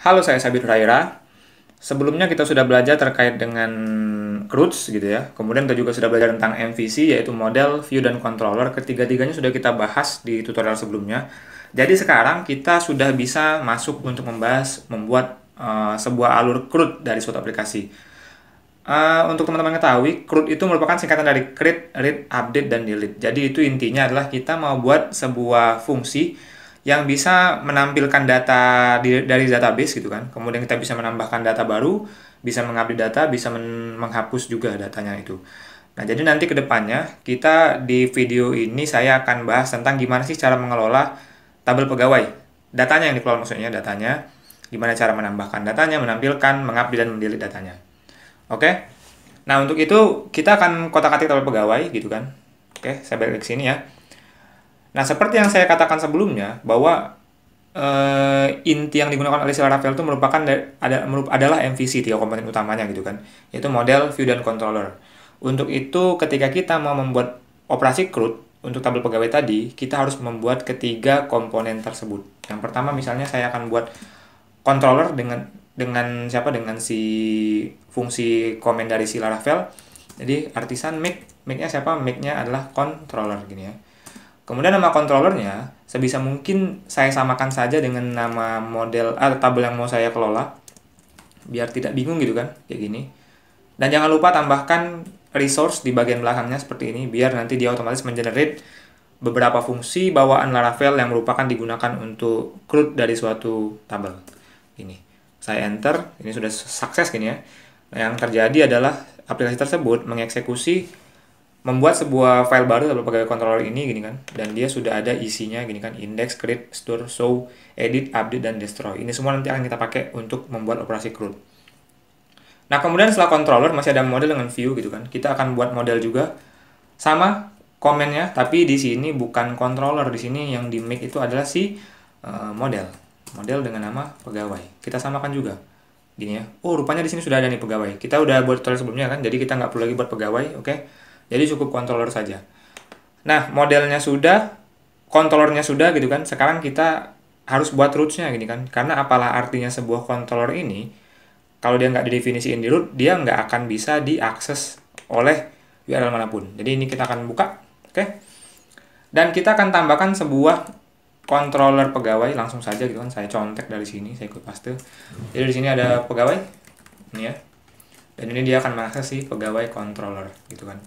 Halo, saya Sabit Raira. Sebelumnya kita sudah belajar terkait dengan CRUD gitu ya. Kemudian kita juga sudah belajar tentang MVC, yaitu model, view, dan controller. Ketiga-tiganya sudah kita bahas di tutorial sebelumnya. Jadi sekarang kita sudah bisa masuk untuk membuat sebuah alur CRUD dari suatu aplikasi. Untuk teman-teman ketahui, CRUD itu merupakan singkatan dari create, read, update, dan delete. Jadi itu intinya adalah kita mau buat sebuah fungsi yang bisa menampilkan data dari database gitu kan. Kemudian kita bisa menambahkan data baru, bisa mengupdate data, bisa menghapus juga datanya itu. Nah, jadi nanti ke depannya kita di video ini saya akan bahas tentang gimana sih cara mengelola tabel pegawai. Datanya yang dikelola maksudnya datanya, gimana cara menambahkan datanya, menampilkan, mengupdate dan mendelete datanya. Oke. Nah, untuk itu kita akan kotak-katik tabel pegawai gitu kan. Oke, saya balik ke sini ya. Nah, seperti yang saya katakan sebelumnya, bahwa inti yang digunakan oleh Laravel itu adalah MVC, tiga komponen utamanya gitu kan, yaitu model, view, dan controller. Untuk itu, ketika kita mau membuat operasi CRUD untuk tabel pegawai tadi, kita harus membuat ketiga komponen tersebut. Yang pertama, misalnya saya akan buat controller dengan si fungsi komen dari si Laravel. Jadi artisan make-nya siapa? Make-nya adalah controller gini ya. Kemudian nama controllernya sebisa mungkin saya samakan saja dengan nama model tabel yang mau saya kelola, biar tidak bingung gitu kan, kayak gini. Dan jangan lupa tambahkan resource di bagian belakangnya seperti ini, biar nanti dia otomatis mengenerate beberapa fungsi bawaan Laravel yang merupakan digunakan untuk CRUD dari suatu tabel. Ini saya enter, ini sudah sukses gini ya. Nah, yang terjadi adalah aplikasi tersebut mengeksekusi membuat sebuah file baru tabel pegawai controller ini gini kan, dan dia sudah ada isinya gini kan, index, create, store, show, edit, update, dan destroy. Ini semua nanti akan kita pakai untuk membuat operasi CRUD. Nah, kemudian setelah controller masih ada model dengan view gitu kan. Kita akan buat model juga sama komennya, tapi di sini bukan controller, di sini yang di make itu adalah si model dengan nama pegawai. Kita samakan juga gini ya. Oh, rupanya di sini sudah ada nih pegawai. Kita udah buat tutorial sebelumnya kan, jadi kita nggak perlu lagi buat pegawai, oke? Jadi cukup controller saja. Nah, modelnya sudah, controllernya sudah gitu kan. Sekarang kita harus buat roots-nya gini kan. Karena apalah artinya sebuah controller ini, kalau dia nggak didefinisiin di root, dia nggak akan bisa diakses oleh URL manapun. Jadi ini kita akan buka, oke? Dan kita akan tambahkan sebuah controller pegawai langsung saja gitu kan. Saya contek dari sini, saya ikut paste. Jadi di sini ada pegawai, ini ya. Dan ini dia akan mengakses si pegawai controller gitu kan.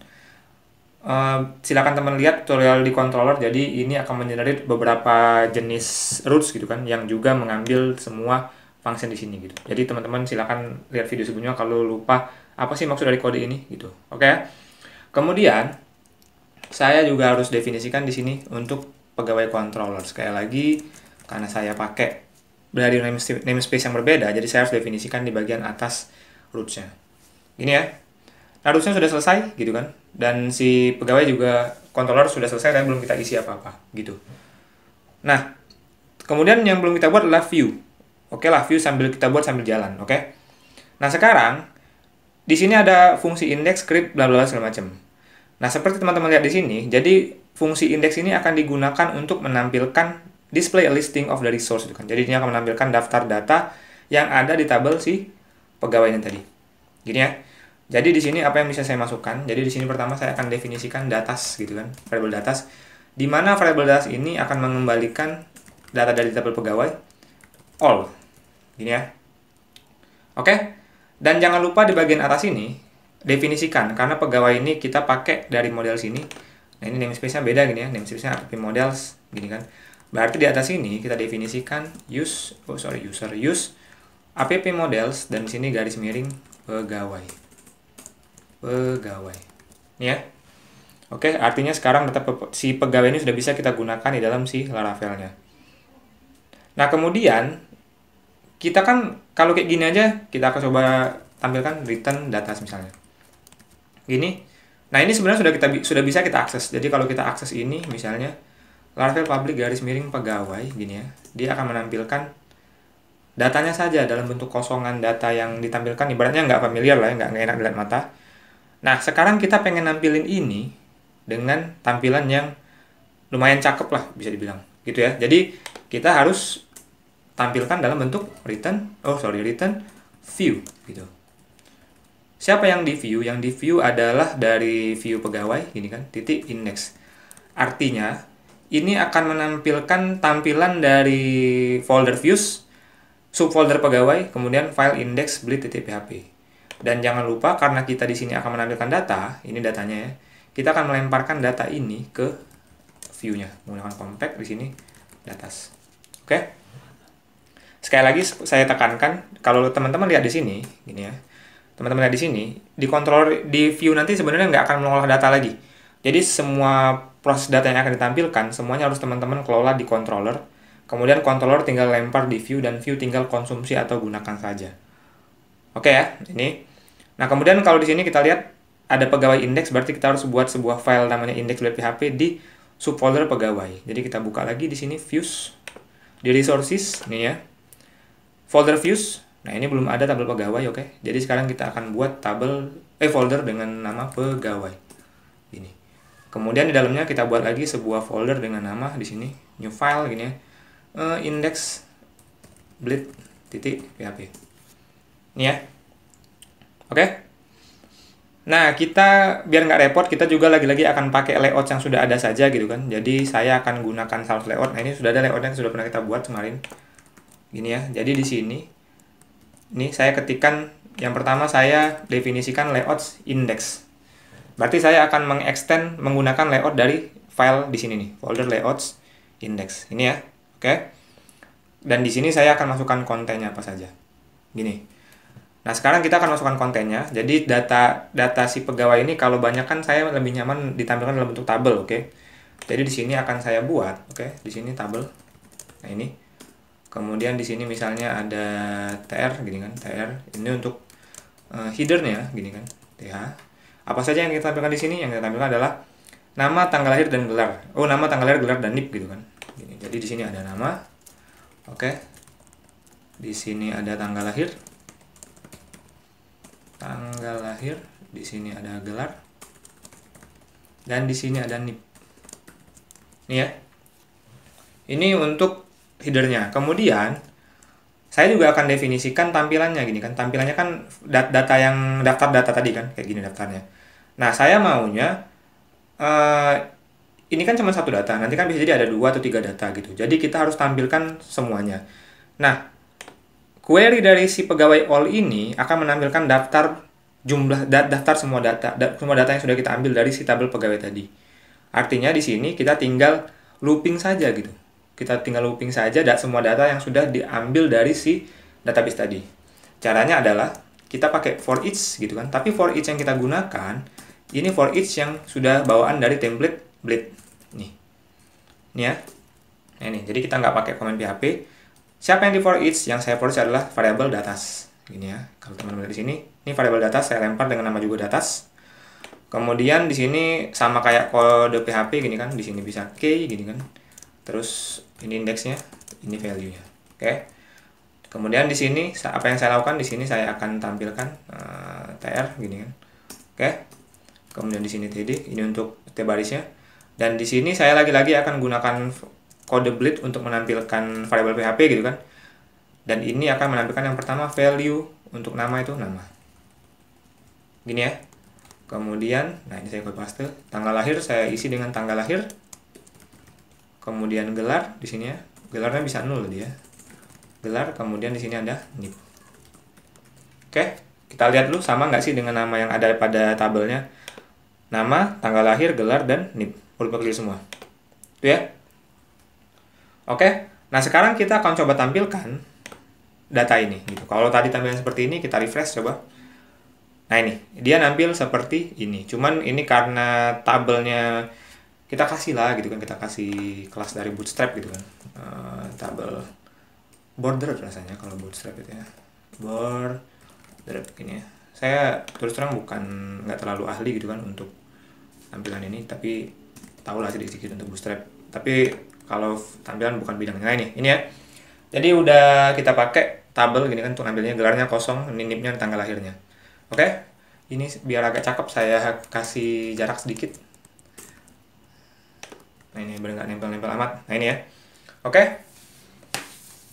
Silakan teman lihat tutorial di controller. Jadi ini akan mengenerate beberapa jenis roots gitu kan, yang juga mengambil semua function di sini gitu. Jadi teman-teman silakan lihat video sebelumnya kalau lupa apa sih maksud dari kode ini gitu. Oke. Kemudian saya juga harus definisikan di sini untuk pegawai controller. Sekali lagi, karena saya pakai dari namespace yang berbeda, jadi saya harus definisikan di bagian atas roots-nya. Ini ya. Nah, roots-nya sudah selesai gitu kan. Dan si pegawai juga controller sudah selesai dan belum kita isi apa-apa gitu. Nah, kemudian yang belum kita buat adalah view. Oke lah, view kita buat sambil jalan, oke? Nah, sekarang di sini ada fungsi index, create, bla bla segala macam. Nah, seperti teman-teman lihat di sini, jadi fungsi index ini akan digunakan untuk menampilkan display a listing of the resource gitu kan. Jadi ini akan menampilkan daftar data yang ada di tabel si pegawainya tadi. Gini ya. Jadi di sini apa yang bisa saya masukkan? Jadi di sini pertama saya akan definisikan datas gitu kan, variable datas. Di mana variable datas ini akan mengembalikan data dari tabel pegawai all. Gini ya. Oke. Dan jangan lupa di bagian atas ini definisikan, karena pegawai ini kita pakai dari model sini. Nah, ini namespace-nya beda gini ya. Namespace-nya app models gini kan. Berarti di atas ini kita definisikan use app models, dan di sini garis miring pegawai. Ya. Oke, artinya sekarang data si pegawai ini sudah bisa kita gunakan di dalam si Laravel-nya. Nah, kemudian kita kan kalau kayak gini aja, kita akan coba tampilkan return data misalnya. Gini. Nah, ini sebenarnya sudah bisa kita akses. Jadi kalau kita akses ini misalnya Laravel public garis miring pegawai gini ya. Dia akan menampilkan datanya saja dalam bentuk kosongan data yang ditampilkan, ibaratnya nggak familiar lah ya, nggak enak dilihat mata. Nah, sekarang kita pengen nampilin ini dengan tampilan yang lumayan cakep lah, bisa dibilang. Gitu ya. Jadi, kita harus tampilkan dalam bentuk return view gitu. Siapa yang di view? Yang di view adalah dari view pegawai, gini kan, titik index. Artinya, ini akan menampilkan tampilan dari folder views, subfolder pegawai, kemudian file index bleed.php. Dan jangan lupa, karena kita di sini akan menampilkan data, ini datanya ya, kita akan melemparkan data ini ke view-nya menggunakan compact di sini datas. Oke? Sekali lagi saya tekankan, kalau teman-teman lihat di sini, gini ya. Teman-teman lihat di sini, di controller di view nanti sebenarnya nggak akan mengolah data lagi. Jadi semua proses data yang akan ditampilkan, semuanya harus teman-teman kelola di controller. Kemudian controller tinggal lempar di view, dan view tinggal konsumsi atau gunakan saja. Oke ya, ini. Nah, kemudian kalau di sini kita lihat ada pegawai index, berarti kita harus buat sebuah file namanya index.php di subfolder pegawai. Jadi kita buka lagi di sini views, di resources, nih ya. Folder views. Nah, ini belum ada tabel pegawai, oke. Jadi sekarang kita akan buat folder dengan nama pegawai. Ini. Kemudian di dalamnya kita buat lagi sebuah folder dengan nama di sini new file gini ya. Index bleed.php. Ini ya. Oke. Nah, kita biar nggak repot, kita juga lagi-lagi akan pakai layout yang sudah ada saja gitu kan. Jadi saya akan gunakan source layout. Nah, ini sudah ada layoutnya yang sudah pernah kita buat kemarin. Gini ya. Jadi di sini ini saya ketikkan, yang pertama saya definisikan layout index. Berarti saya akan mengextend menggunakan layout dari file di sini nih, folder layouts index. Ini ya. Oke. Dan di sini saya akan masukkan kontennya apa saja. Gini. Nah, sekarang kita akan masukkan kontennya. Jadi data si pegawai ini kalau banyak kan saya lebih nyaman ditampilkan dalam bentuk tabel, oke. Jadi di sini akan saya buat, oke. Di sini tabel. Nah, ini. Kemudian di sini misalnya ada tr gini kan, tr. Ini untuk headernya gini kan, th. Apa saja yang kita tampilkan di sini? Yang kita tampilkan adalah nama, tanggal lahir, dan gelar. Oh, nama, tanggal lahir, gelar, dan NIP gitu kan. Gini. Jadi di sini ada nama. Oke. Di sini ada tanggal lahir. Tanggal lahir, di sini ada gelar. Dan di sini ada NIP. Ini ya. Ini untuk headernya. Kemudian saya juga akan definisikan tampilannya gini kan. Tampilannya kan data yang daftar data tadi kan, kayak gini daftarnya. Nah, saya maunya ini kan cuma satu data, nanti kan bisa jadi ada 2 atau 3 data gitu. Jadi kita harus tampilkan semuanya. Nah, query dari si pegawai all ini akan menampilkan daftar semua data yang sudah kita ambil dari si tabel pegawai tadi. Artinya di sini kita tinggal looping saja gitu. Kita tinggal looping saja semua data yang sudah diambil dari si database tadi. Caranya adalah kita pakai for each gitu kan. Tapi for each yang kita gunakan ini for each yang sudah bawaan dari template Bleed. Nih. Ini ya. Nah, ini. Jadi kita nggak pakai comment PHP. Siapa yang di for each? Yang saya for each adalah variable datas. Gini ya. Kalau teman-teman lihat di sini, ini variable datas saya lempar dengan nama juga datas. Kemudian di sini sama kayak kode PHP gini kan. Di sini bisa key gini kan. Terus ini indeksnya, ini value-nya. Oke. Kemudian di sini apa yang saya lakukan di sini saya akan tampilkan tr gini kan. Oke. Kemudian di sini td, ini untuk barisnya. Dan di sini saya lagi-lagi akan gunakan kode bleed untuk menampilkan variable PHP gitu kan. Dan ini akan menampilkan yang pertama value, untuk nama itu nama. Gini ya. Kemudian, nah ini saya copy paste, tanggal lahir saya isi dengan tanggal lahir. Kemudian gelar di sini ya. Gelarnya bisa 0 dia. Gelar, kemudian di sini ada NIP. Oke, kita lihat dulu sama nggak sih dengan nama yang ada pada tabelnya. Nama, tanggal lahir, gelar, dan NIP. Huruf kecil semua. Itu ya. Oke, nah sekarang kita akan coba tampilkan data ini. Gitu. Kalau tadi tampilan seperti ini, kita refresh coba. Nah ini, dia nampil seperti ini. Cuman ini karena tabelnya kita kasih lah gitu kan, kita kasih kelas dari Bootstrap gitu kan, tabel border rasanya kalau Bootstrap itu ya, border gini ya. Saya terus terang nggak terlalu ahli gitu kan untuk tampilan ini, tapi tahulah sedikit untuk Bootstrap. Tapi kalau tampilan bukan bidangnya ini ya. Jadi udah kita pakai tabel gini kan untuk ambilnya, gelarnya kosong, nipnya tanggal lahirnya. Oke, ini biar agak cakep saya kasih jarak sedikit. Nah ini benar nggak nempel-nempel amat. Nah ini ya. Oke.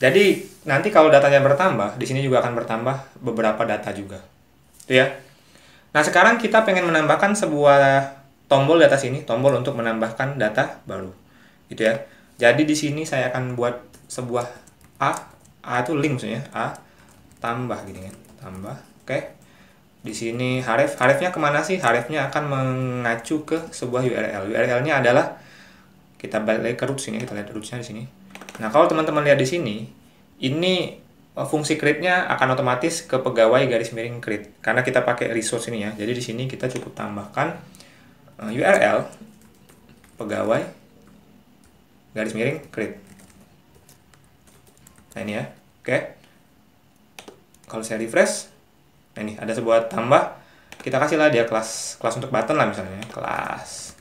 Jadi nanti kalau datanya bertambah, di sini juga akan bertambah beberapa data juga. Itu ya. Nah, sekarang kita pengen menambahkan sebuah tombol di atas ini, tombol untuk menambahkan data baru. Gitu ya. Jadi di sini saya akan buat sebuah A itu link maksudnya, A tambah gini kan, tambah. Oke. Di sini harefnya kemana sih? Harefnya akan mengacu ke sebuah URL. URL-nya adalah, kita balik lagi ke roots ini, kita lihat roots-nya di sini. Nah, kalau teman-teman lihat di sini, ini fungsi create-nya akan otomatis ke pegawai garis miring create karena kita pakai resource ini ya. Jadi di sini kita cukup tambahkan URL pegawai garis miring create. Nah, ini ya. Oke. Kalau saya refresh, nah ini ada sebuah tambah, kita kasihlah dia kelas untuk button lah misalnya, kelas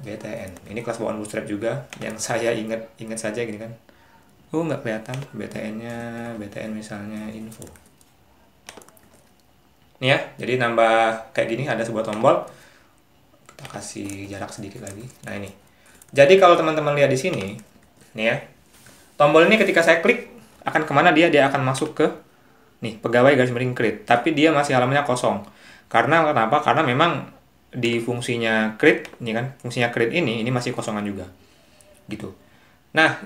BTN. Ini kelas bawaan bootstrap juga yang saya ingat saja gini kan. Nggak kelihatan BTN-nya, BTN misalnya info. Nih ya, jadi nambah kayak gini, ada sebuah tombol. Kita kasih jarak sedikit lagi. Nah, ini. Jadi kalau teman-teman lihat di sini, nih ya. Tombol ini ketika saya klik akan kemana dia? Dia akan masuk ke nih, pegawai garis miring create, tapi dia masih halamannya kosong. Karena kenapa? Karena memang di fungsinya create, ini kan, fungsinya create ini masih kosongan juga. Gitu. Nah,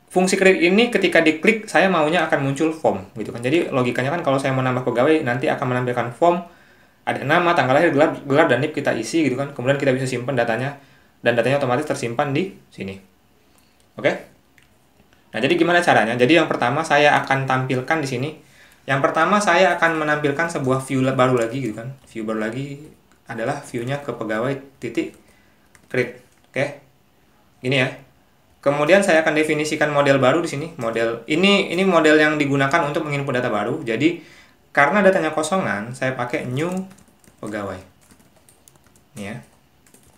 fungsi create ini ketika diklik saya maunya akan muncul form, gitu kan. Jadi logikanya kan kalau saya mau nambah pegawai nanti akan menampilkan form, ada nama, tanggal lahir, gelar dan NIP kita isi gitu kan. Kemudian kita bisa simpan datanya dan datanya otomatis tersimpan di sini. Oke? Nah, jadi gimana caranya? Jadi yang pertama saya akan tampilkan di sini. Yang pertama saya akan menampilkan sebuah view baru lagi gitu kan. View baru lagi adalah view-nya ke pegawai titik create. Oke. Gini ya. Kemudian saya akan definisikan model baru di sini. Model ini model yang digunakan untuk menginput data baru. Jadi karena datanya kosongan, saya pakai new pegawai. Ini ya.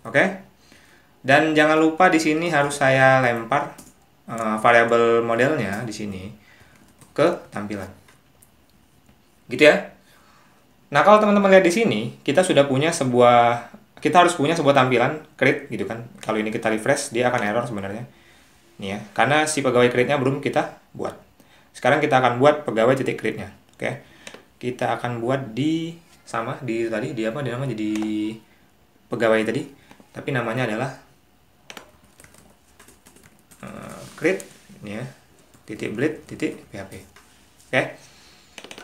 Oke. Dan jangan lupa di sini harus saya lempar variabel modelnya di sini ke tampilan. Gitu ya. Nah, kalau teman-teman lihat di sini, kita harus punya sebuah tampilan create gitu kan. Kalau ini kita refresh, dia akan error sebenarnya. Nih ya, karena si pegawai create-nya belum kita buat. Sekarang kita akan buat pegawai titik create-nya. Oke. Kita akan buat di tadi di apa? Di nama jadi pegawai tadi, tapi namanya adalah create ini ya. .blade.php. Oke.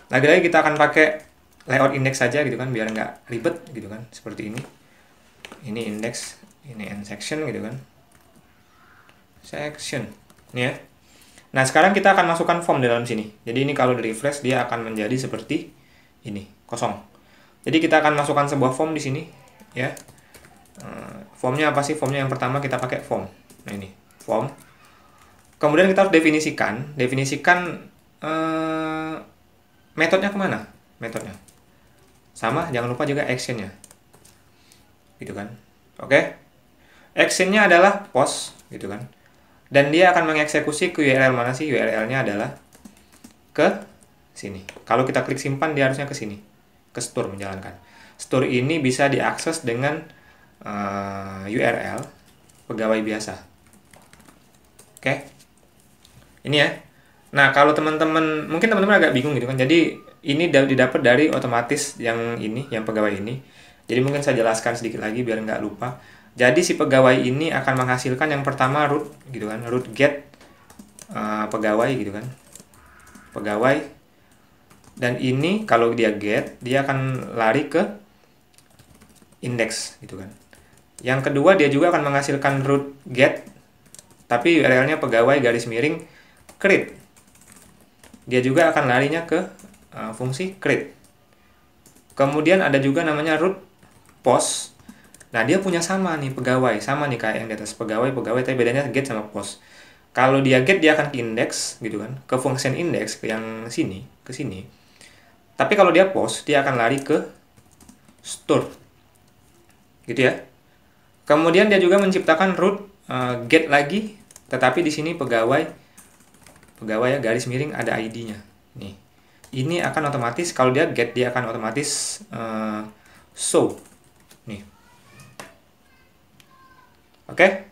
Lagi-lagi kita akan pakai layout index saja gitu kan, biar nggak ribet gitu kan, seperti ini. Ini index, ini end section gitu kan. Section. Ini ya. Nah, sekarang kita akan masukkan form di dalam sini. Jadi ini kalau di refresh dia akan menjadi seperti ini, kosong. Jadi kita akan masukkan sebuah form di sini ya. Formnya apa sih? Formnya yang pertama kita pakai form. Nah, ini form. Kemudian kita harus definisikan metodenya kemana? Metodnya sama, jangan lupa juga actionnya gitu kan. Oke. Actionnya adalah post gitu kan, dan dia akan mengeksekusi ke URL mana sih? URL-nya adalah ke sini. Kalau kita klik simpan, dia harusnya ke sini, ke store, menjalankan store. Ini bisa diakses dengan URL pegawai biasa. Oke. Ini ya. Nah, kalau mungkin teman-teman agak bingung gitu kan. Jadi ini didapat dari otomatis yang ini, yang pegawai ini. Jadi mungkin saya jelaskan sedikit lagi biar nggak lupa. Jadi si pegawai ini akan menghasilkan yang pertama root gitu kan, root get pegawai gitu kan, pegawai. Dan ini kalau dia get, dia akan lari ke index gitu kan. Yang kedua dia juga akan menghasilkan root get, tapi URL-nya pegawai garis miring create. Dia juga akan larinya ke fungsi create. Kemudian ada juga namanya root post. Nah, dia punya sama nih pegawai, sama nih kayak yang di atas, pegawai, tapi bedanya get sama post. Kalau dia get dia akan ke index gitu kan, ke function index, ke yang sini, ke sini. Tapi kalau dia post, dia akan lari ke store. Gitu ya. Kemudian dia juga menciptakan root get lagi, tetapi di sini pegawai ya garis miring ada ID-nya. Nih. Ini akan otomatis kalau dia get, dia akan otomatis show. Nih. Oke.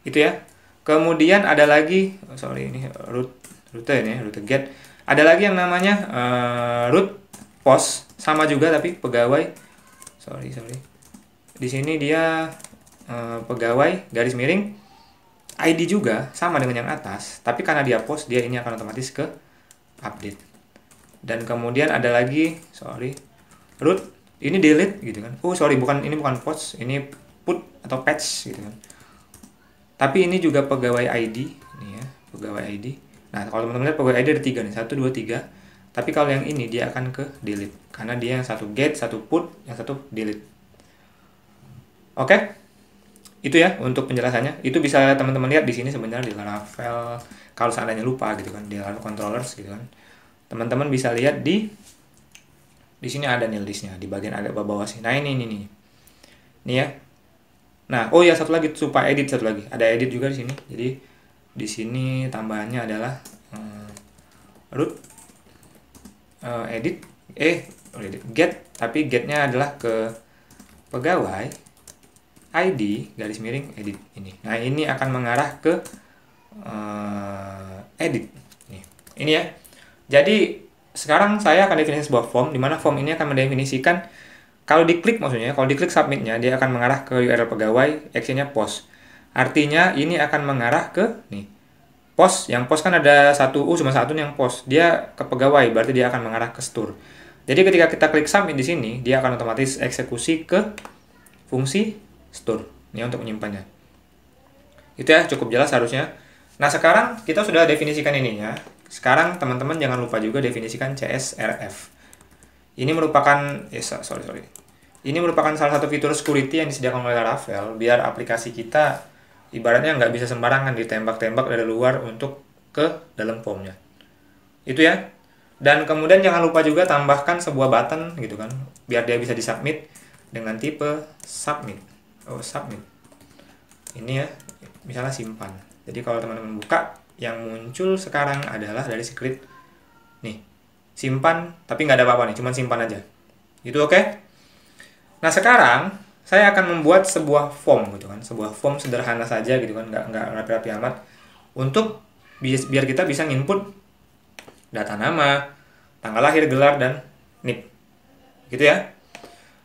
Itu ya. Kemudian ada lagi, sorry ini rute ini, rute get. Ada lagi yang namanya root post, sama juga tapi pegawai. Sorry. Di sini dia pegawai garis miring ID juga sama dengan yang atas, tapi karena dia post, dia ini akan otomatis ke update. Dan kemudian ada lagi, root ini delete gitu kan. Oh sorry, ini bukan post, ini put atau patch gitu kan. Tapi ini juga pegawai ID, ini ya, pegawai ID. Nah kalau teman-teman lihat pegawai ID ada 3 nih, 1, 2, 3. Tapi kalau yang ini dia akan ke delete, karena dia yang satu get, satu put, yang satu delete. Oke, itu ya untuk penjelasannya. Itu bisa teman-teman lihat di sini sebenarnya di Laravel. Kalau seandainya lupa gitu kan, di Laravel controllers gitu kan, teman-teman bisa lihat di sini ada nih listnya di bagian agak bawah sih. Nah ini ya. Nah oh ya satu lagi supaya edit, satu lagi ada edit juga di sini. Jadi di sini tambahannya adalah root edit get, tapi getnya adalah ke pegawai ID garis miring edit ini. Nah ini akan mengarah ke edit ini ya. Jadi sekarang saya akan definisi sebuah form, di mana form ini akan mendefinisikan, kalau diklik maksudnya, kalau diklik submitnya, dia akan mengarah ke URL pegawai, actionnya post. Artinya ini akan mengarah ke nih post. Yang post kan ada cuma satu nih yang post. Dia ke pegawai, berarti dia akan mengarah ke store. Jadi ketika kita klik submit di sini, dia akan otomatis eksekusi ke fungsi store. Ini untuk menyimpannya. Itu ya, cukup jelas harusnya. Nah, sekarang kita sudah definisikan ininya. Sekarang teman-teman jangan lupa juga definisikan CSRF. Ini merupakan Ini merupakan salah satu fitur security yang disediakan oleh Laravel biar aplikasi kita ibaratnya nggak bisa sembarangan ditembak-tembak dari luar untuk ke dalam formnya. Itu ya. Dan kemudian jangan lupa juga tambahkan sebuah button gitu kan, biar dia bisa disubmit dengan tipe submit. Submit. Ini ya, misalnya simpan. Jadi kalau teman-teman buka, yang muncul sekarang adalah dari script nih, simpan, tapi nggak ada apa-apa nih, cuman simpan aja. Itu oke? Nah sekarang saya akan membuat sebuah form gitu kan, sebuah form sederhana saja gitu kan, nggak rapi-rapi amat, untuk biar kita bisa input data nama, tanggal lahir, gelar, dan NIP, gitu ya.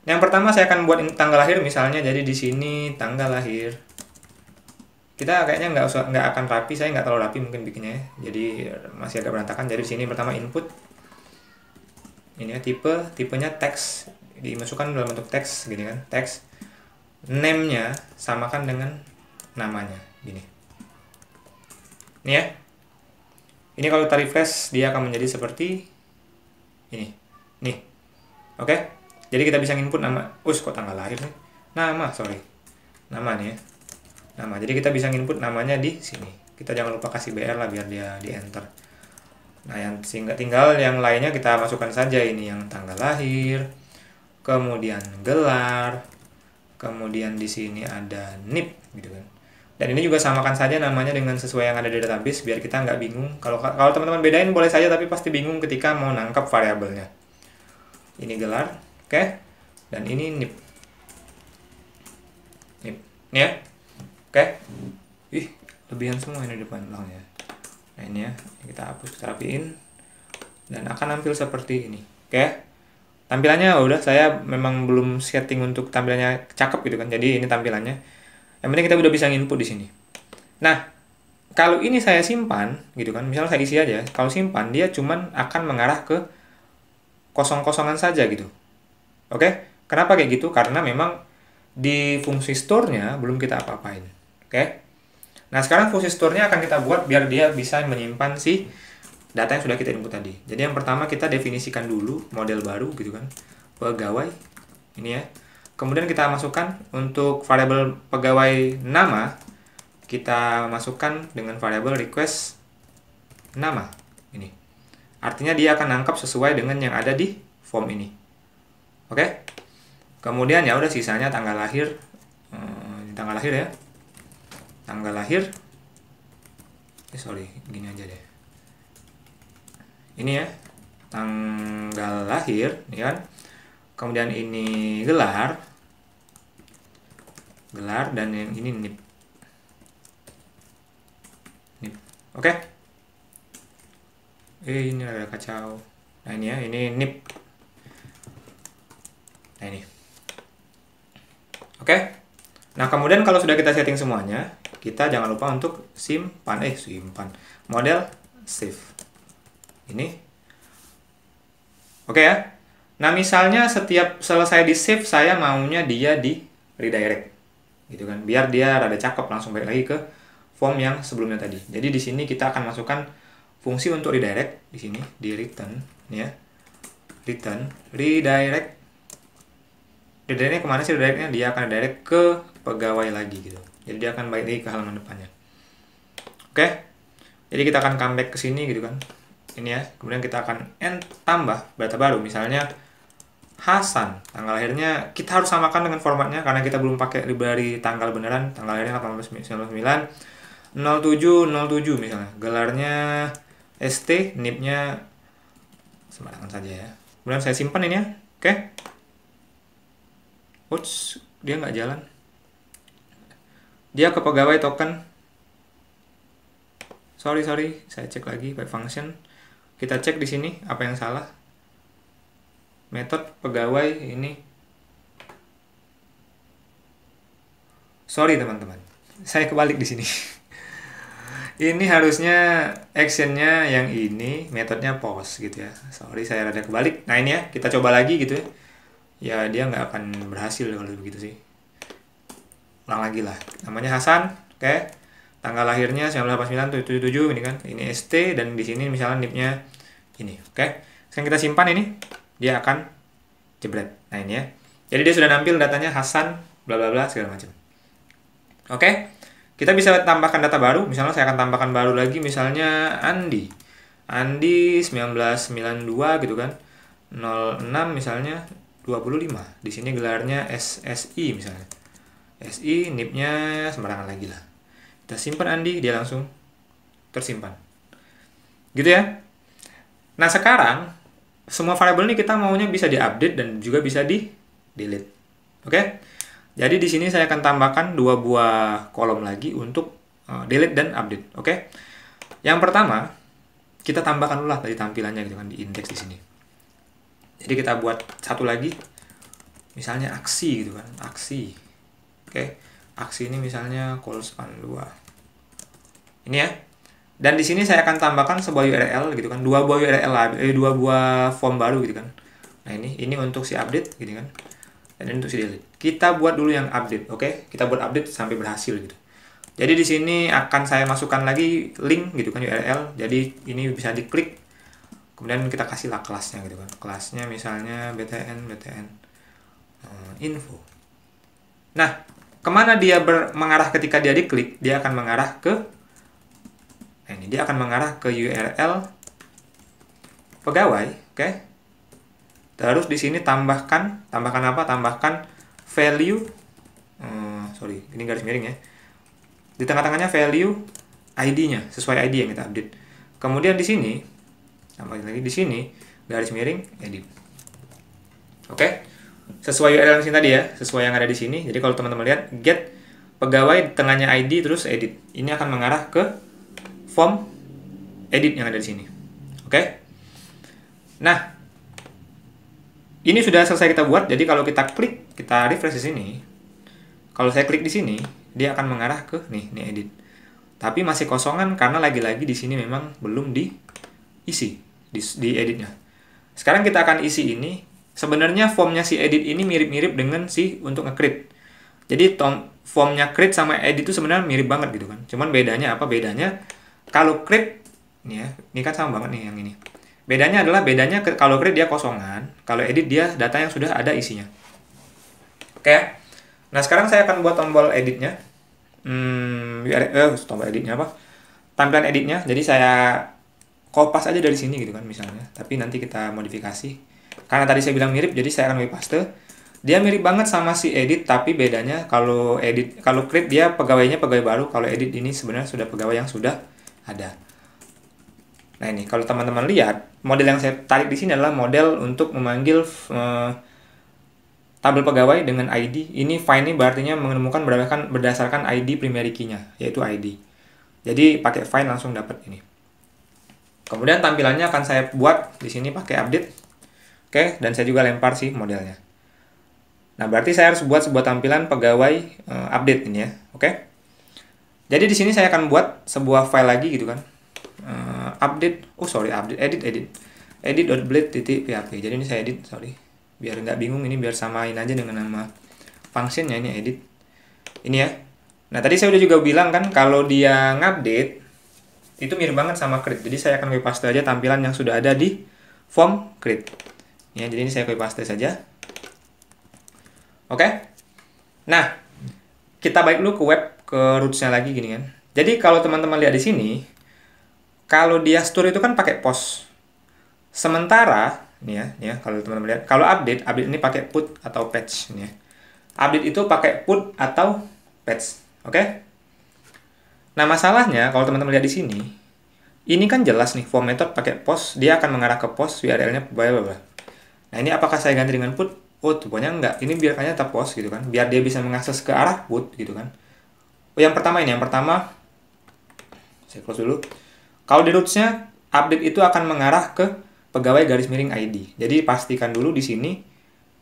Yang pertama saya akan buat tanggal lahir misalnya, jadi di sini tanggal lahir. Kita kayaknya nggak akan rapi, saya nggak terlalu rapi mungkin bikinnya ya. Jadi masih agak berantakan. Jadi di sini pertama input ini ya, tipenya teks, dimasukkan dalam bentuk teks gini kan, teks. Name-nya samakan dengan namanya gini. Ini ya. Ini kalau kita refresh dia akan menjadi seperti ini. Nih. Oke. Jadi kita bisa input nama. Kok tanggal lahir nih? Nama nih ya. Nama. Jadi kita bisa input namanya di sini. Kita jangan lupa kasih BR lah biar dia di enter. Nah, yang tinggal yang lainnya kita masukkan saja, ini yang tanggal lahir, kemudian gelar, kemudian di sini ada NIP gitu kan. Dan ini juga samakan saja namanya dengan sesuai yang ada di database biar kita nggak bingung. Kalau teman-teman bedain boleh saja, tapi pasti bingung ketika mau nangkap variabelnya. Ini gelar, oke. Dan ini NIP. NIP. Ini ya. Oke. Lebihan semua ini depan belakangnya. Nah, ini ya, kita hapus, kita rapiin. Dan akan nampil seperti ini. Oke. Tampilannya udah, saya memang belum setting untuk tampilannya cakep gitu kan. Jadi ini tampilannya. Yang penting kita udah bisa input di sini. Nah, kalau ini saya simpan gitu kan. Misalnya saya isi aja. Kalau simpan dia cuman akan mengarah ke kosong-kosongan saja gitu. Oke? Kenapa kayak gitu? Karena memang di fungsi store-nya belum kita apa-apain. Oke? Nah, sekarang fungsi store-nya akan kita buat biar dia bisa menyimpan si data yang sudah kita input tadi. Jadi yang pertama kita definisikan dulu model baru gitu kan. Pegawai. Ini ya. Kemudian kita masukkan untuk variabel pegawai nama, kita masukkan dengan variabel request nama. Ini. Artinya dia akan nangkap sesuai dengan yang ada di form ini. Oke? Kemudian ya udah sisanya tanggal lahir. Tanggal lahir ya. Tanggal lahir, gini aja deh. Ini ya, tanggal lahir, ya kan. Kemudian ini gelar, dan yang ini NIP. Oke. Ini ada kacau. Nah ini ya, ini NIP. Nah ini. Oke. Nah kemudian kalau sudah kita setting semuanya, kita jangan lupa untuk simpan model save. Ini. Oke ya. Nah misalnya setiap selesai di save, saya maunya dia di redirect, gitu kan? Biar dia rada cakep langsung balik lagi ke form yang sebelumnya tadi. Jadi di sini kita akan masukkan fungsi untuk redirect di sini di return, ya. Return redirect. Redirectnya kemana sih redirectnya? Dia akan redirect ke pegawai lagi gitu. Jadi dia akan balik lagi ke halaman depannya. Oke. Jadi kita akan comeback ke sini gitu kan. Ini ya. Kemudian kita akan tambah data baru, misalnya Hasan. Tanggal lahirnya kita harus samakan dengan formatnya karena kita belum pakai library tanggal beneran. Tanggal lahirnya 1899 0707 misalnya. Gelarnya ST, NIP-nya sembarangan saja ya. Kemudian saya simpan ini ya. Oke. Ups, dia nggak jalan. Dia ke pegawai token. Sorry, saya cek lagi by function. Kita cek di sini apa yang salah. Metode pegawai ini. Sorry teman-teman, saya kebalik di sini. Ini harusnya actionnya yang ini, metodenya post gitu ya. Sorry, saya rada kebalik. Nah ini ya, kita coba lagi gitu ya. Ya dia nggak akan berhasil kalau begitu sih. Ulang lagi lah. Namanya Hasan, oke. Tanggal lahirnya 1989-77 ini kan. Ini ST dan di sini misalnya NIP-nya ini, oke. Sekarang kita simpan ini, dia akan jebret. Nah ini ya. Jadi dia sudah nampil datanya Hasan, bla bla bla segala macam. Oke. Kita bisa tambahkan data baru, misalnya saya akan tambahkan baru lagi, misalnya Andi 1992 gitu kan. 06 misalnya 25. Di sini gelarnya SSI misalnya. SI, NIP-nya sembarangan lagi lah. Kita simpan Andi, dia langsung tersimpan. Gitu ya. Nah, sekarang semua variabel ini kita maunya bisa diupdate dan juga bisa di-delete. Oke? Jadi di sini saya akan tambahkan 2 buah kolom lagi untuk delete dan update. Oke? Yang pertama, kita tambahkan dulu lah tadi tampilannya gitu kan di indeks di sini. Jadi kita buat satu lagi, misalnya aksi gitu kan, aksi. Oke, aksi ini misalnya call span 2. Ini ya. Dan di sini saya akan tambahkan sebuah URL gitu kan, 2 buah URL, 2 buah form baru gitu kan. Nah ini untuk si update gitu kan. Dan ini untuk si delete. Kita buat dulu yang update, oke? Kita buat update sampai berhasil gitu. Jadi di sini akan saya masukkan lagi link gitu kan URL. Jadi ini bisa diklik. Kemudian kita kasihlah kelasnya gitu kan. Kelasnya misalnya btn info. Nah, kemana dia mengarah ketika dia diklik? Dia akan mengarah ke ini, dia akan mengarah ke URL pegawai, oke? Terus di sini tambahkan apa? Tambahkan value. Sorry, ini garis miring ya. Di tengah-tengahnya value ID-nya sesuai ID yang kita update. Kemudian di sini tambahin lagi di sini garis miring edit. Oke? Sesuai URL di sini tadi ya, sesuai yang ada di sini. Jadi kalau teman-teman lihat get pegawai tengahnya ID terus edit. Ini akan mengarah ke form edit yang ada di sini. Oke? Nah, ini sudah selesai kita buat. Jadi kalau kita klik, kita refresh di sini. Kalau saya klik di sini, dia akan mengarah ke nih edit. Tapi masih kosongan karena lagi-lagi di sini memang belum diisi di editnya. Sekarang kita akan isi ini. Sebenarnya formnya si edit ini mirip-mirip dengan si untuk nge-create. Jadi formnya create sama edit itu sebenarnya mirip banget gitu kan. Cuman bedanya apa? Bedanya kalau create ini ya, ini kan sama banget nih yang ini. Bedanya kalau create dia kosongan, kalau edit dia data yang sudah ada isinya. Oke. Nah, sekarang saya akan buat tombol editnya. Tombol editnya apa? Tampilan editnya. Jadi saya copy aja dari sini gitu kan misalnya. Tapi nanti kita modifikasi. Karena tadi saya bilang mirip, jadi saya akan copy paste. Dia mirip banget sama si edit, tapi bedanya kalau create dia pegawainya pegawai baru, kalau edit ini sebenarnya sudah pegawai yang sudah ada. Nah ini kalau teman-teman lihat, model yang saya tarik di sini adalah model untuk memanggil tabel pegawai dengan ID. Ini find ini berarti menemukan berdasarkan ID primary key-nya, yaitu ID. Jadi pakai find langsung dapat ini. Kemudian tampilannya akan saya buat di sini pakai update. Oke, dan saya juga lempar sih modelnya. Nah, berarti saya harus buat sebuah tampilan pegawai update ini ya. Oke. Jadi di sini saya akan buat sebuah file lagi gitu kan. Edit.blade.php. Jadi ini saya edit, sorry. Biar nggak bingung, ini biar samain aja dengan nama functionnya, ini edit. Ini ya. Nah, tadi saya udah juga bilang kan kalau dia ngupdate itu mirip banget sama create. Jadi saya akan copy paste aja tampilan yang sudah ada di form create. Ya, jadi ini saya copy paste saja. Oke. Nah, kita balik dulu ke web, ke roots-nya lagi gini kan. Jadi kalau teman-teman lihat di sini, kalau dia store itu kan pakai post. Sementara nih ya, kalau teman-teman lihat, kalau update ini pakai put atau patch nih ya. Update itu pakai put atau patch. Oke? Nah, masalahnya kalau teman-teman lihat di sini, ini kan jelas nih form method pakai post, dia akan mengarah ke post, URL-nya bla bla bla. Nah, ini apakah saya ganti dengan put? Oh, pokoknya enggak. Ini biarkannya tetap post gitu kan, biar dia bisa mengakses ke arah put gitu kan. Oh, yang pertama saya close dulu. Kalau di roots-nya, update itu akan mengarah ke pegawai garis miring ID. Jadi pastikan dulu di sini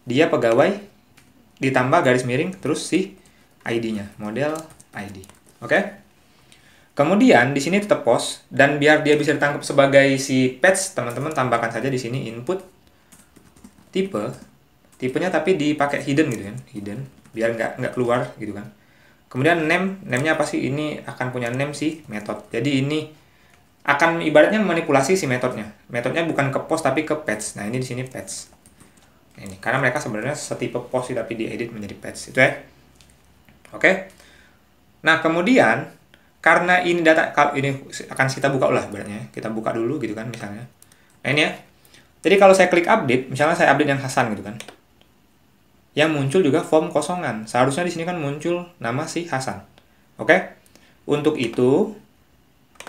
dia pegawai ditambah garis miring terus si ID-nya, model ID. Oke? Kemudian di sini tetap post, dan biar dia bisa ditangkap sebagai si patch, teman-teman tambahkan saja di sini input tipenya tapi dipakai hidden gitu kan, hidden biar nggak keluar gitu kan. Kemudian name-nya apa sih? Ini akan punya name si method. Jadi ini akan ibaratnya manipulasi si metodnya. Metodnya bukan ke post tapi ke patch. Nah, ini di sini patch. Nah, ini karena mereka sebenarnya setipe post tapi diedit menjadi patch itu ya. Oke. Nah, kemudian karena ini data, ini akan kita buka ulah ibaratnya. Kita buka dulu gitu kan misalnya. Nah, ini ya. Jadi kalau saya klik update, misalnya saya update yang Hasan gitu kan. Yang muncul juga form kosongan. Seharusnya di sini kan muncul nama si Hasan. Oke? Untuk itu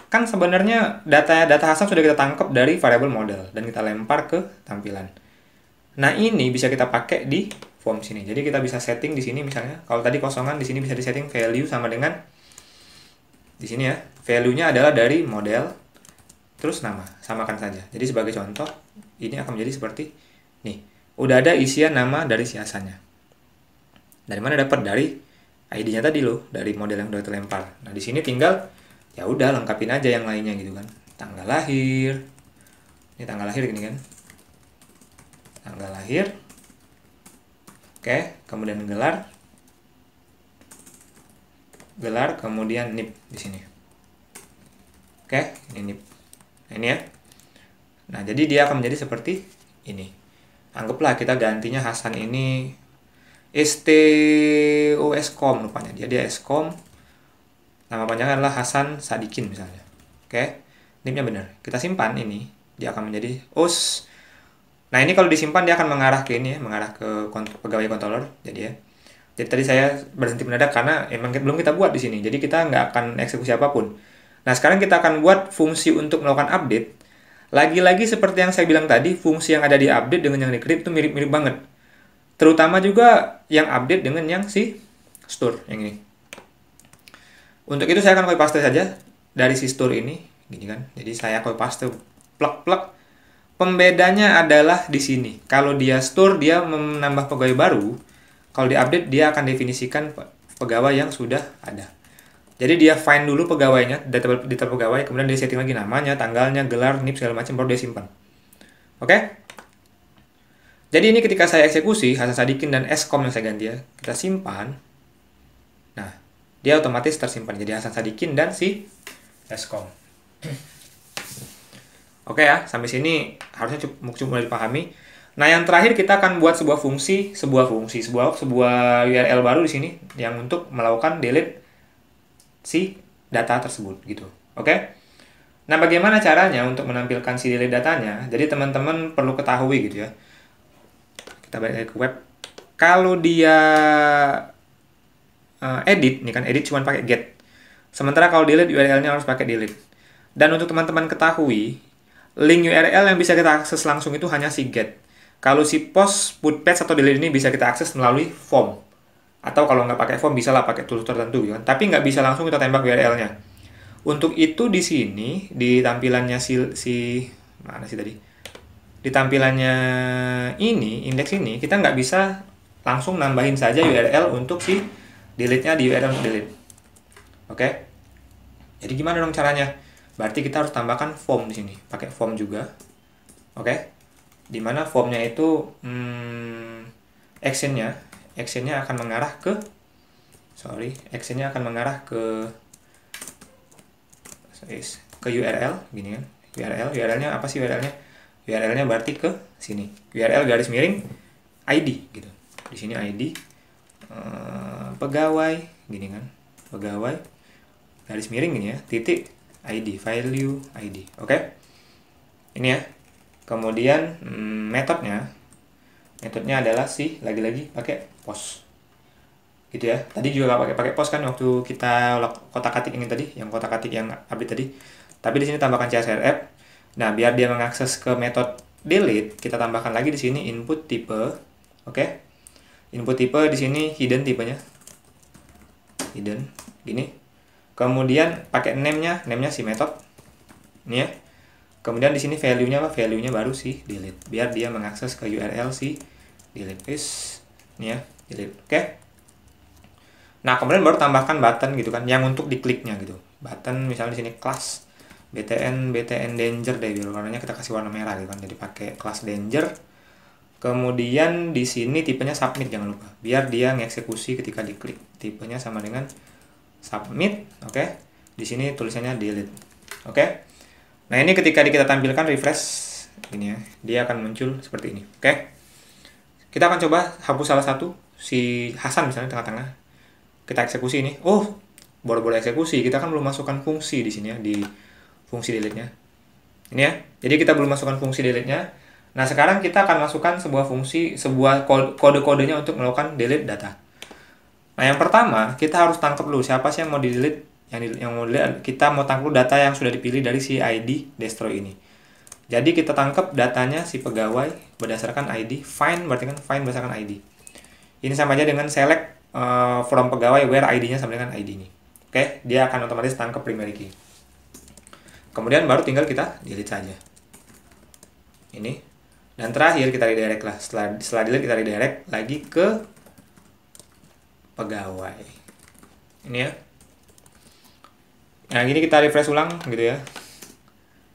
kan sebenarnya data Hasan sudah kita tangkap dari variable model dan kita lempar ke tampilan. Nah, ini bisa kita pakai di form sini. Jadi kita bisa setting di sini misalnya. Kalau tadi kosongan, di sini bisa disetting value sama dengan di sini ya. Value-nya adalah dari model terus nama, samakan saja. Jadi sebagai contoh, ini akan menjadi seperti nih. Udah ada isian nama dari si Hasannya. Dari mana dapat? Dari ID-nya tadi loh, dari model yang udah terlempar. Nah, di sini tinggal ya udah lengkapin aja yang lainnya gitu kan. Tanggal lahir. Ini tanggal lahir gini kan. Tanggal lahir. Oke, kemudian gelar. Gelar, kemudian NIP di sini. Oke, ini NIP. Nah, ini ya. Nah, jadi dia akan menjadi seperti ini. Anggaplah kita gantinya Hasan ini STOSCOM rupanya. Dia SCOM. Nama panjangnya adalah Hasan Sadikin misalnya. Oke. NIP-nya benar. Kita simpan ini. Dia akan menjadi OS. Nah, ini kalau disimpan dia akan mengarah ke ini ya, mengarah ke pegawai controller. Jadi ya. Jadi tadi saya berhenti mendadak karena emang belum kita buat di sini. Jadi kita nggak akan eksekusi apapun. Nah, sekarang kita akan buat fungsi untuk melakukan update. Lagi-lagi seperti yang saya bilang tadi, fungsi yang ada di update dengan yang di create itu mirip-mirip banget. Terutama juga yang update dengan yang si store yang ini. Untuk itu saya akan copy paste saja dari si store ini, gini kan. Jadi saya copy paste plek-plek. Pembedanya adalah di sini. Kalau dia store dia menambah pegawai baru, kalau di update dia akan definisikan pegawai yang sudah ada. Jadi dia find dulu pegawainya, data pegawai, kemudian dia setting lagi namanya, tanggalnya, gelar, NIP, segala macam, baru dia simpan. Oke? Jadi ini ketika saya eksekusi, Hasan Sadikin dan SCOM yang saya ganti ya, kita simpan. Nah, dia otomatis tersimpan. Jadi Hasan Sadikin dan si SCOM. Oke ya, sampai sini harusnya cukup mulai dipahami. Nah, yang terakhir kita akan buat sebuah URL baru di sini yang untuk melakukan delete si data tersebut gitu. Oke? Nah, bagaimana caranya untuk menampilkan si delete datanya? Jadi teman-teman perlu ketahui gitu ya. Kita balik ke web. Kalau dia edit, nih kan edit cuma pakai get. Sementara kalau delete URL-nya harus pakai delete. Dan untuk teman-teman ketahui, link URL yang bisa kita akses langsung itu hanya si get. Kalau si post, put, patch atau delete ini bisa kita akses melalui form. Atau kalau nggak pakai form, bisa lah pakai tools tertentu gitu kan. Tapi nggak bisa langsung kita tembak URL-nya. Untuk itu di sini di tampilannya mana sih tadi? Di tampilannya ini, indeks ini kita nggak bisa langsung nambahin saja URL untuk si delete-nya di URL untuk delete. Oke. Jadi gimana dong caranya? Berarti kita harus tambahkan form di sini, pakai form juga. Oke. Dimana formnya itu actionnya akan mengarah ke URL gini kan. URL-nya apa sih URL-nya? URL-nya berarti ke sini. URL garis miring ID gitu. Di sini ID pegawai gini kan. Pegawai garis miring gini ya, titik ID, value ID. Oke. Ini ya. Kemudian metodnya adalah lagi-lagi pakai post. Gitu ya. Tadi juga nggak pakai post kan waktu kita kotak-atik ini tadi, yang kotak-atik yang update tadi. Tapi di sini tambahkan CSRF. Nah, biar dia mengakses ke metode delete, kita tambahkan lagi di sini input type. Oke. Input type di sini hidden tipenya. Hidden gini. Kemudian pakai name-nya si metode. Ini ya. Kemudian di sini value-nya apa? Value-nya baru si delete. Biar dia mengakses ke URL si delete. Ini ya, delete. Oke. Nah, kemudian baru tambahkan button gitu kan, yang untuk dikliknya gitu. Button misalnya di sini class BTN danger deh, biar warnanya kita kasih warna merah gitu kan. Jadi pakai class danger. Kemudian di sini tipenya submit, jangan lupa. Biar dia ngeksekusi ketika diklik. Tipenya sama dengan submit, oke. Di sini tulisannya delete. Oke. Nah, ini ketika kita tampilkan refresh ini ya, dia akan muncul seperti ini. Oke. Kita akan coba hapus salah satu, si Hasan misalnya tengah-tengah. Kita eksekusi ini. Oh, baru eksekusi. Kita kan belum masukkan fungsi di sini ya, di fungsi delete-nya. Ini ya. Jadi kita belum masukkan fungsi delete-nya. Nah, sekarang kita akan masukkan sebuah fungsi, sebuah kode-kodenya untuk melakukan delete data. Nah, yang pertama, kita harus tangkap dulu siapa sih yang mau di-delete. Yang mau delete, kita mau tangkap data yang sudah dipilih dari si ID destroy ini. Jadi kita tangkap datanya si pegawai berdasarkan ID. Find berarti kan find berdasarkan ID. Ini sama aja dengan select from pegawai where ID-nya sama dengan ID ini. Oke, dia akan otomatis tangkap primary key. Kemudian baru tinggal kita delete saja. Ini. Dan terakhir kita redirect lah. Setelah delete kita redirect lagi ke pegawai. Ini ya. Nah, gini kita refresh ulang gitu ya.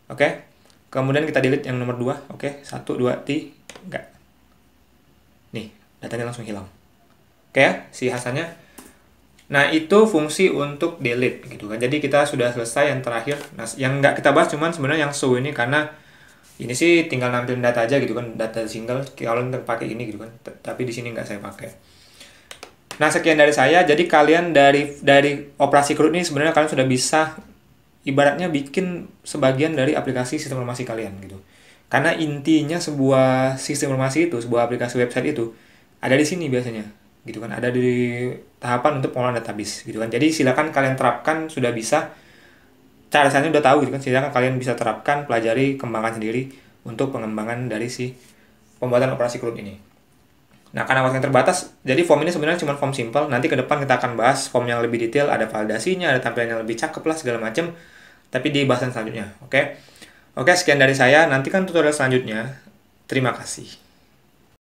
Oke. Kemudian kita delete yang nomor 2. Oke, 1 2 3. Nih, datanya langsung hilang. Oke ya, si Hasannya. Nah, itu fungsi untuk delete gitu kan. Jadi kita sudah selesai yang terakhir. Nah, yang nggak kita bahas cuman sebenarnya yang show ini, karena ini sih tinggal nampilin data aja gitu kan, data single kalau pakai ini gitu kan. Tapi di sini nggak saya pakai. Nah, sekian dari saya. Jadi kalian dari operasi CRUD ini sebenarnya kalian sudah bisa ibaratnya bikin sebagian dari aplikasi sistem informasi kalian gitu. Karena intinya sebuah sistem informasi itu, sebuah aplikasi website itu ada di sini biasanya. Gitu kan, ada di tahapan untuk pengolahan database gitu kan. Jadi silakan kalian terapkan, sudah bisa caranya udah tahu gitu kan, silakan kalian bisa terapkan, pelajari, kembangkan sendiri untuk pengembangan dari si pembuatan operasi CRUD ini. Nah, karena waktu yang terbatas, jadi form ini sebenarnya cuma form simple. Nanti ke depan kita akan bahas form yang lebih detail, ada validasinya, ada tampilan yang lebih cakep lah segala macam, tapi di bahasan selanjutnya. Oke, sekian dari saya, nantikan tutorial selanjutnya. Terima kasih.